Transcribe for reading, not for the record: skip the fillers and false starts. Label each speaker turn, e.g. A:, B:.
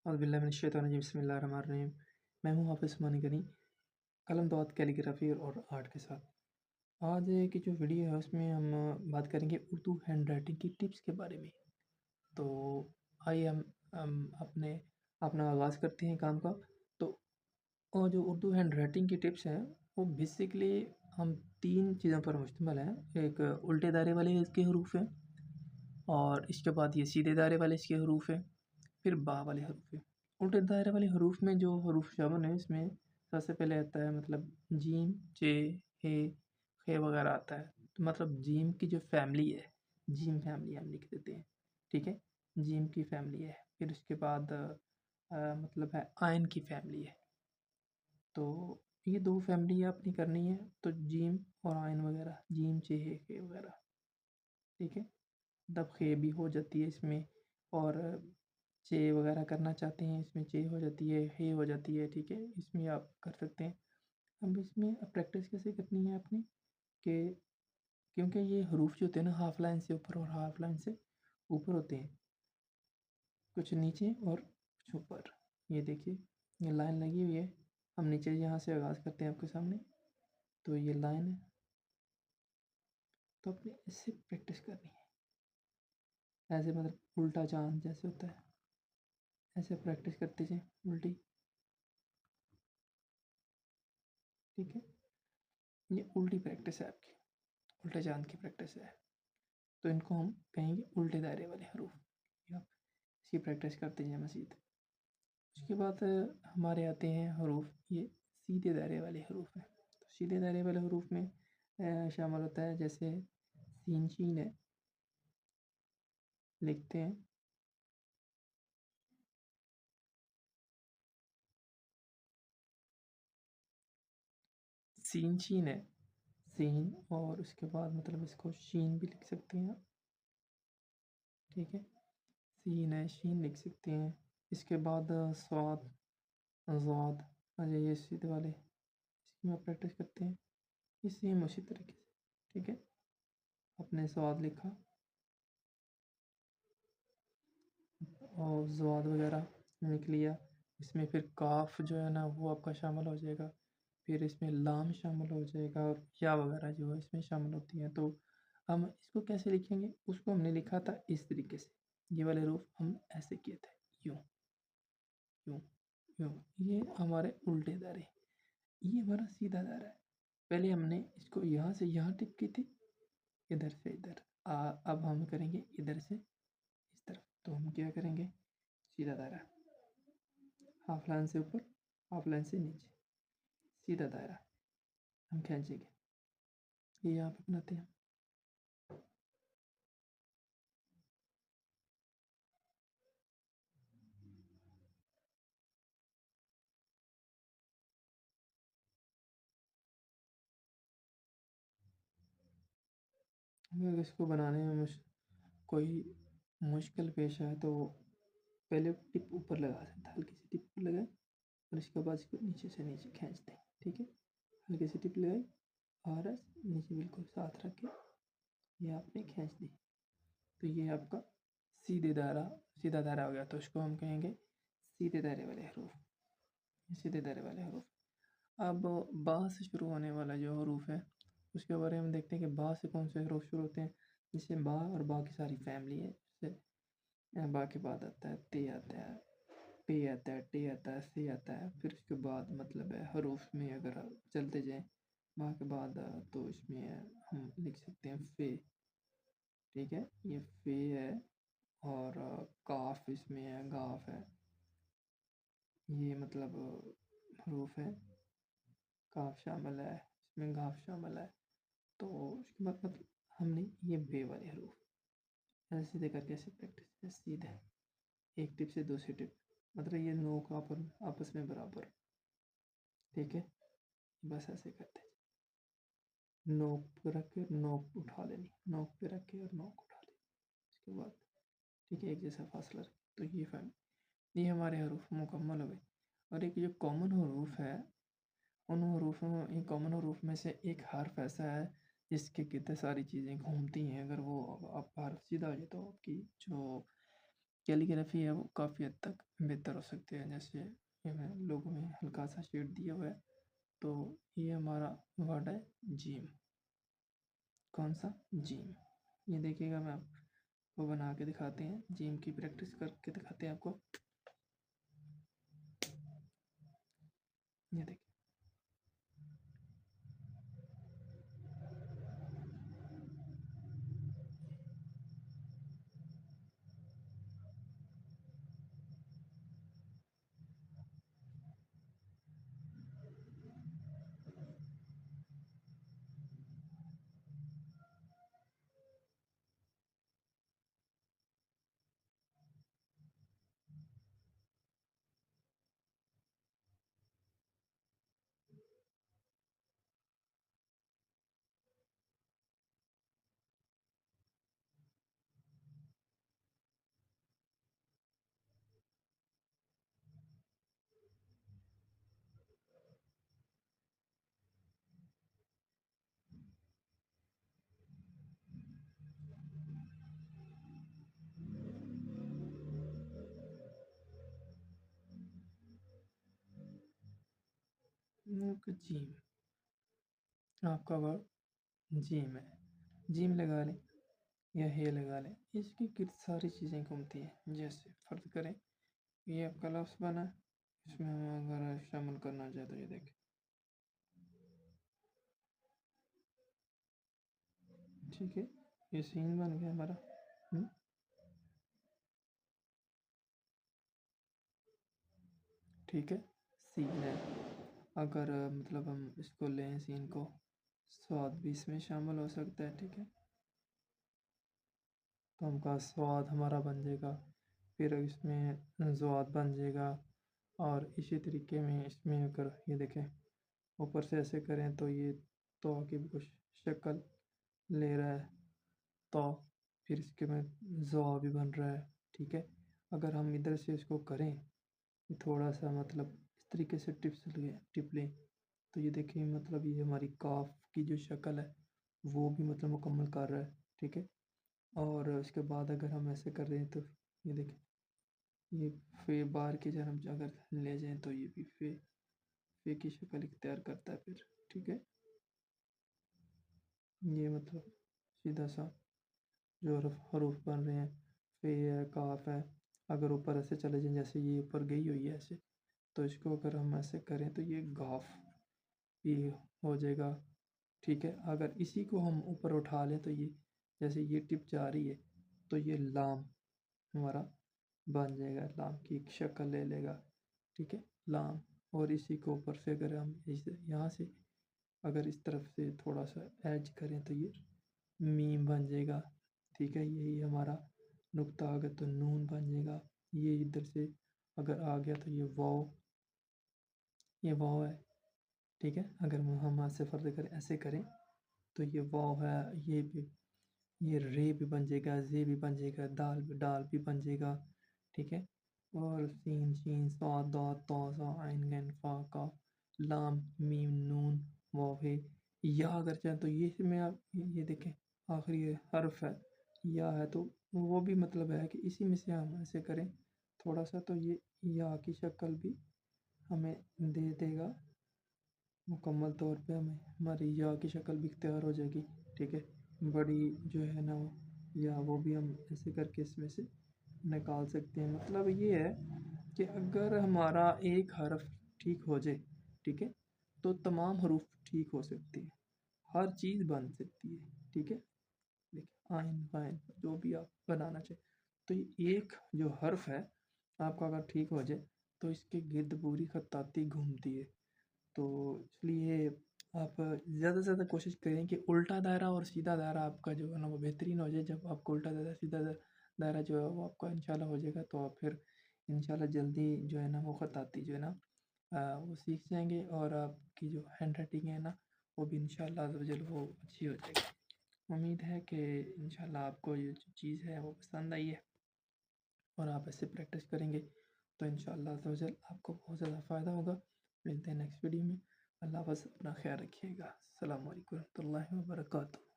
A: औज़ुबिल्लाहि बिस्मिल्लाहिर्रहमानिर्रहीम। मैं हूँ हाफ़िज़ उस्मानी गनी, कलम दौत कैलीग्राफ़ी और आर्ट के साथ। आज की जो वीडियो है उसमें हम बात करेंगे उर्दू हैंड राइटिंग की टिप्स के बारे में। तो आइए हम अपना आगाज़ करते हैं काम का। तो जो उर्दू हैंड राइटिंग की टिप्स हैं वो बेसिकली हम 3 चीज़ों पर मुश्तमिल हैं। एक उल्टे दायरे वाले इसके हरूफ हैं, और इसके बाद ये सीधे दायरे वाले इसके हरूफ हैं, फिर बा वाले हरूफ हैं। उल्टे दायरे वाले हरूफ में जो हरूफ शामिल हैं इसमें सबसे पहले आता है मतलब जीम, चे, हे, खे वगैरह आता है। तो मतलब जीम की जो फैमिली है, जीम फैमिली हम लिख देते हैं, ठीक है। जीम की फैमिली है। फिर उसके बाद मतलब है आयन की फैमिली है। तो ये 2 फैमिली आपने करनी है, तो जीम और आयन वगैरह, जीम, चे, हे, खे वगैरह, ठीक है। तब खे भी हो जाती है इसमें, और चे वगैरह करना चाहते हैं इसमें चे हो जाती है, हे हो जाती है, ठीक है। इसमें आप कर सकते हैं। अब इसमें प्रैक्टिस कैसे करनी है आपने कि क्योंकि ये हरूफ जो होते हैं ना, हाफ लाइन से ऊपर और हाफ लाइन से ऊपर होते हैं, कुछ नीचे और कुछ ऊपर। ये देखिए, ये लाइन लगी हुई है। हम नीचे यहाँ से आगाज़ करते हैं आपके सामने, तो ये लाइन है। तो अपने इससे प्रैक्टिस करनी है, ऐसे मतलब उल्टा चांद जैसे होता है, ऐसे प्रैक्टिस करते जाएं उल्टी, ठीक है। ये उल्टी प्रैक्टिस है आपकी, उल्टे चांद की प्रैक्टिस है। तो इनको हम कहेंगे उल्टे दायरे वाले हरूफ। आप इसकी प्रैक्टिस करते जाएं मज़ीद। उसके बाद हमारे आते हैं हरूफ, ये सीधे दायरे वाले हरूफ हैं। तो सीधे दायरे वाले हरूफ में शामिल होता है, जैसे सीन शीन है, लिखते हैं। सीन शीन है, सीन, और उसके बाद मतलब इसको शीन भी लिख सकते हैं आप, ठीक है। सीन है, शीन लिख सकते हैं। इसके बाद स्वाद, ज़ाद आ जाइए सीधे वाले, इसकी में प्रैक्टिस करते हैं। ये सेम उसी तरीके से, ठीक है। अपने स्वाद लिखा और ज़वाद वगैरह लिख लिया। इसमें फिर काफ जो है ना वो आपका शामिल हो जाएगा, फिर इसमें लाम शामिल हो जाएगा, और या वगैरह जो है इसमें शामिल होती हैं। तो हम इसको कैसे लिखेंगे, उसको हमने लिखा था इस तरीके से। ये वाले रूफ हम ऐसे किए थे, यूँ यूँ यूँ। ये हमारे उल्टे दायरे, ये हमारा सीधा दायरा है। पहले हमने इसको यहाँ से यहाँ टिप की थी, इधर से इधर। अब हम करेंगे इधर से इस तरफ। तो हम क्या करेंगे, सीधा दायरा, हाफ लाइन से ऊपर, हाफ लाइन से नीचे, सीधा दायरा हम खींचेंगे। ये यहाँ पे बनाते हैं। अगर इसको बनाने में कोई मुश्किल पेश आए तो पहले टिप ऊपर लगा सकता है, हल्की सी टिप ऊपर लगाए, और इसके बाद इसको नीचे से नीचे खींच दें, ठीक है। हल्की सी टिप लगाई और नीचे बिल्कुल साथ रख के ये आपने खींच दी। तो ये आपका सीधे दायरा, सीधा दायरा हो गया। तो इसको हम कहेंगे सीधे दायरे वाले हरूफ, सीधे दायरे वाले हरूफ। अब बा से शुरू होने वाला जो हरूफ है उसके बारे में हम देखते हैं कि बा से कौन से हरूफ शुरू होते हैं। जैसे बा और बा की सारी फैमिली है, जैसे बा के बाद आता है ते, आता है पे, आता है टे, आता है से, आता है। फिर उसके बाद मतलब है हरूफ में अगर आप चलते जाएं बा के बाद तो इसमें हम लिख सकते हैं फे, ठीक है। ये फे है, और काफ इसमें है, गाफ है, ये मतलब हरूफ है। काफ शामिल है इसमें, गाफ शामिल है। तो उसके बाद मतलब हमने ये बे वाले हरूफ ऐसे सीधे करके ऐसे प्रैक्टिस, सीधे एक टिप से दूसरी टिप, मतलब ये नो का पर आपस में बराबर, ठीक है। बस ऐसे करते हैं, नोक पे रख के नोक उठा लेनी, नोक पे रख के और नोक उठा लेनी। इसके बाद ठीक है, एक जैसा फासला रखें। तो ये ये हमारे हरूफ मुकम्मल हो गए। और एक जो कॉमन हरूफ है, उन हरूफों, इन कॉमन हरूफ में से एक हर्फ ऐसा है जिसके कितने सारी चीज़ें घूमती हैं। अगर वो आप हर्फ सीधा हो जाए तो आपकी जो कैलीग्राफी है वो काफ़ी हद तक बेहतर हो सकती है। जैसे लोगों में हल्का सा शेड दिया हुआ है, तो ये हमारा वर्ड है जिम। कौन सा? जिम। ये देखिएगा, मैं आपको बना के दिखाते हैं, जिम की प्रैक्टिस करके दिखाते हैं आपको। ये देखिए, जिम, आपका वर्ड जिम है। जिम लगा लें या हे लगा लें, इसकी कितनी सारी चीज़ें घूमती हैं। जैसे फर्ज करें ये आपका लफ्ज़ बना है, इसमें हम अगर शामिल करना चाहे तो ये देखें, ठीक है, ये सीन बन गया हमारा। ठीक है, सीन है। अगर मतलब हम इसको लें सीन को, स्वाद भी इसमें शामिल हो सकता है। ठीक है, तो हमका स्वाद हमारा बन जाएगा, फिर इसमें ज़वाद बन जाएगा। और इसी तरीके में इसमें अगर ये देखें ऊपर से ऐसे करें तो ये तो की कुछ शक्ल ले रहा है, तो फिर इसके में ज़वा भी बन रहा है। ठीक है, अगर हम इधर से इसको करें थोड़ा सा, मतलब इस तरीके से टिप लें, तो ये देखिए, मतलब ये हमारी काफ की जो शक्ल है वो भी मतलब मुकम्मल कर रहा है। ठीक है, और उसके बाद अगर हम ऐसे कर रहे हैं तो ये देखें, ये फे बार के जब हम अगर ले जाएं तो ये भी फे की शक्ल इख्तियार करता है फिर। ठीक है, ये मतलब सीधा सा जो हरूफ बन रहे हैं, फे है, काफ है, अगर ऊपर ऐसे चले जाएं, जैसे ये ऊपर गई हुई है ऐसे, तो इसको अगर हम ऐसे करें तो ये गाफ भी हो जाएगा। ठीक है, अगर इसी को हम ऊपर उठा लें तो ये जैसे ये टिप जा रही है तो ये लाम हमारा बन जाएगा, लाम की एक शक्ल ले लेगा। ठीक है, लाम। और इसी को ऊपर से अगर हम इस यहाँ से अगर इस तरफ से थोड़ा सा एज करें तो ये मीम बन जाएगा। ठीक है, यही हमारा नुक्ता आ गया तो नून बन जाएगा। ये इधर से अगर आ गया तो ये वाव, ये वाव है। ठीक है, अगर हम ऐसे फर्ज करें, ऐसे करें तो ये वाव है, ये भी, ये रे भी बन जाएगा, जे भी बन जाएगा, डाल भी बन जाएगा। ठीक है, और सीन शीन सा दा तो सा आइन गैन फा का लाम मीम नून वाव है। या अगर चाहें तो ये में आप ये देखें, आखिरी हर्फ है या है, तो वो भी मतलब है कि इसी में से हम ऐसे करें थोड़ा सा तो ये या की शक्ल भी हमें दे देगा। मुकम्मल तौर पे हमें हमारी या की शक्ल भी इख्तियार हो जाएगी। ठीक है, बड़ी जो है ना वो, या वो भी हम ऐसे करके इसमें से निकाल सकते हैं। मतलब ये है कि अगर हमारा एक हर्फ ठीक हो जाए, ठीक है, तो तमाम हरूफ ठीक हो सकती है, हर चीज़ बन सकती है। ठीक है, देखिए आइन बाइन जो भी आप बनाना चाहें, तो ये एक जो हर्फ है आपका अगर ठीक हो जाए तो इसके गिर्द पूरी खत्ताती घूमती है। तो इसलिए आप ज़्यादा से ज़्यादा कोशिश करें कि उल्टा दायरा और सीधा दायरा आपका जो है ना वो बेहतरीन हो जाए। जब आपको उल्टा दायरा सीधा दायरा जो है वो आपका इंशाल्लाह हो जाएगा, तो आप फिर इंशाल्लाह जल्दी जो है ना वो खत्ताती जो है ना वो सीख जाएंगे, और आपकी जो हैंड राइटिंग है ना वो भी इंशाल्लाह अज़्ज़ वो अच्छी हो जाएगी। उम्मीद है कि इंशाल्लाह आपको ये जो चीज़ है वो पसंद आई है, और आप ऐसे प्रैक्टिस करेंगे तो इंशाल्लाह अज़्ज़ आपको बहुत ज़्यादा फ़ायदा होगा। मिलते हैं नेक्स्ट वीडियो में। अल्लाह बस अपना ख्याल रखिएगा। अस्सलामु अलैकुम रहमतुल्लाहि व बरकातुहू।